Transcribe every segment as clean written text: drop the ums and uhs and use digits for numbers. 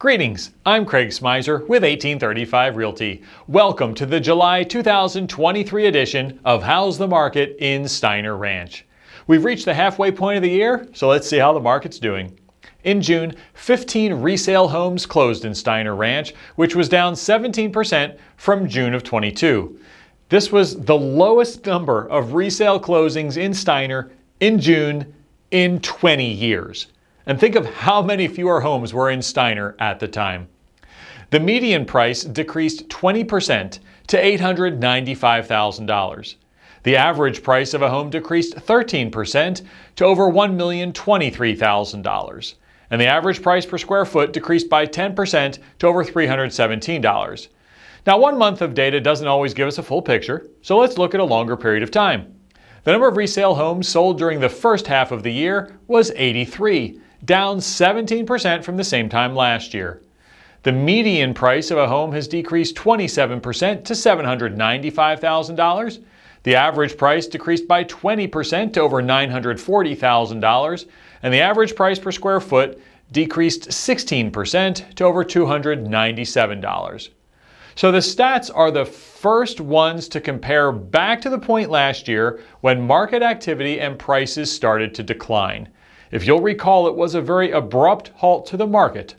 Greetings, I'm Craig Smyser with 1835 Realty. Welcome to the July 2023 edition of How's the Market in Steiner Ranch. We've reached the halfway point of the year, so let's see how the market's doing. In June, 15 resale homes closed in Steiner Ranch, which was down 17% from June of 22. This was the lowest number of resale closings in Steiner in June in 20 years. And think of how many fewer homes were in Steiner at the time. The median price decreased 20% to $895,000. The average price of a home decreased 13% to over $1,023,000. And the average price per square foot decreased by 10% to over $317. Now, 1 month of data doesn't always give us a full picture, so let's look at a longer period of time. The number of resale homes sold during the first half of the year was 83. Down 17% from the same time last year. The median price of a home has decreased 27% to $795,000. The average price decreased by 20% to over $940,000. And the average price per square foot decreased 16% to over $297. So the stats are the first ones to compare back to the point last year when market activity and prices started to decline. If you'll recall, it was a very abrupt halt to the market.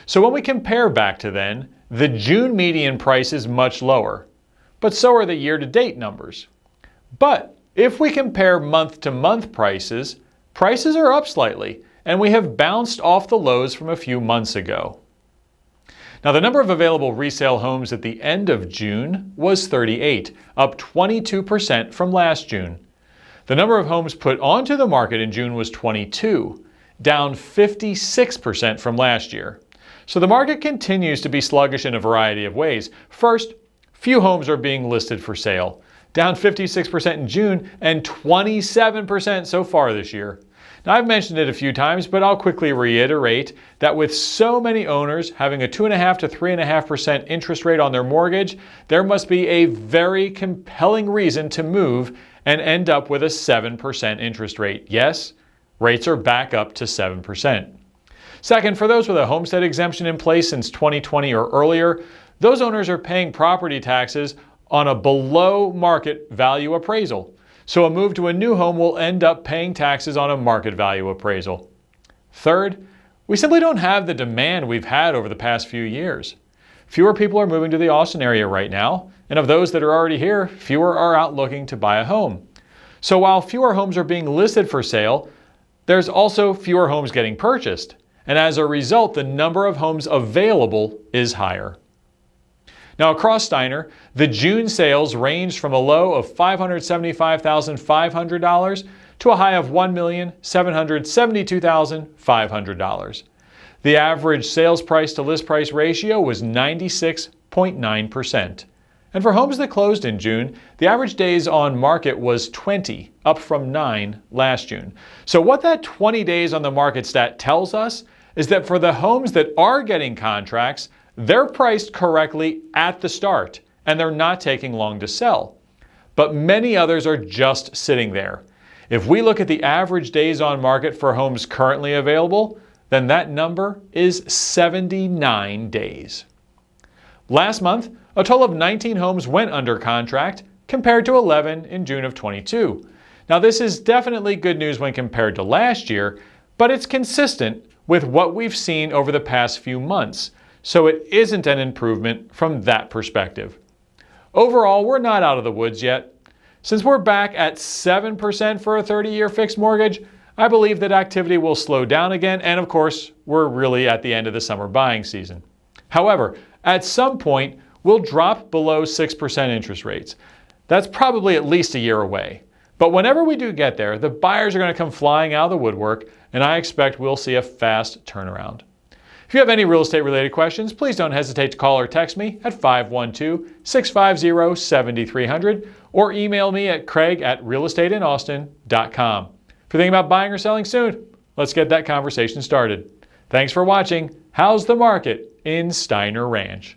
So when we compare back to then, the June median price is much lower, but so are the year-to-date numbers. But if we compare month-to-month prices, prices are up slightly, and we have bounced off the lows from a few months ago. Now, the number of available resale homes at the end of June was 38, up 22% from last June. The number of homes put onto the market in June was 22, down 56% from last year. So the market continues to be sluggish in a variety of ways. First, few homes are being listed for sale, down 56% in June and 27% so far this year. Now, I've mentioned it a few times, but I'll quickly reiterate that with so many owners having a 2.5% to 3.5% interest rate on their mortgage, there must be a very compelling reason to move and end up with a 7% interest rate. Yes, rates are back up to 7%. Second, for those with a homestead exemption in place since 2020 or earlier, those owners are paying property taxes on a below market value appraisal. So a move to a new home will end up paying taxes on a market value appraisal. Third, we simply don't have the demand we've had over the past few years. Fewer people are moving to the Austin area right now, and of those that are already here, fewer are out looking to buy a home. So while fewer homes are being listed for sale, there's also fewer homes getting purchased, and as a result, the number of homes available is higher. Now, across Steiner, the June sales ranged from a low of $575,500 to a high of $1,772,500. The average sales price to list price ratio was 96.9%. And for homes that closed in June, the average days on market was 20, up from 9 last June. So what that 20 days on the market stat tells us is that for the homes that are getting contracts, they're priced correctly at the start, and they're not taking long to sell. But many others are just sitting there. If we look at the average days on market for homes currently available, then that number is 79 days. Last month, a total of 19 homes went under contract, compared to 11 in June of 22. Now, this is definitely good news when compared to last year, but it's consistent with what we've seen over the past few months, so it isn't an improvement from that perspective. Overall, we're not out of the woods yet. Since we're back at 7% for a 30-year fixed mortgage, I believe that activity will slow down again, and of course, we're really at the end of the summer buying season. However, at some point, we'll drop below 6% interest rates. That's probably at least a year away. But whenever we do get there, the buyers are going to come flying out of the woodwork, and I expect we'll see a fast turnaround. If you have any real estate related questions, please don't hesitate to call or text me at 512-650-7300 or email me at craig@realestateinAustin.com. If you're thinking about buying or selling soon, let's get that conversation started. Thanks for watching How's the Market in Steiner Ranch.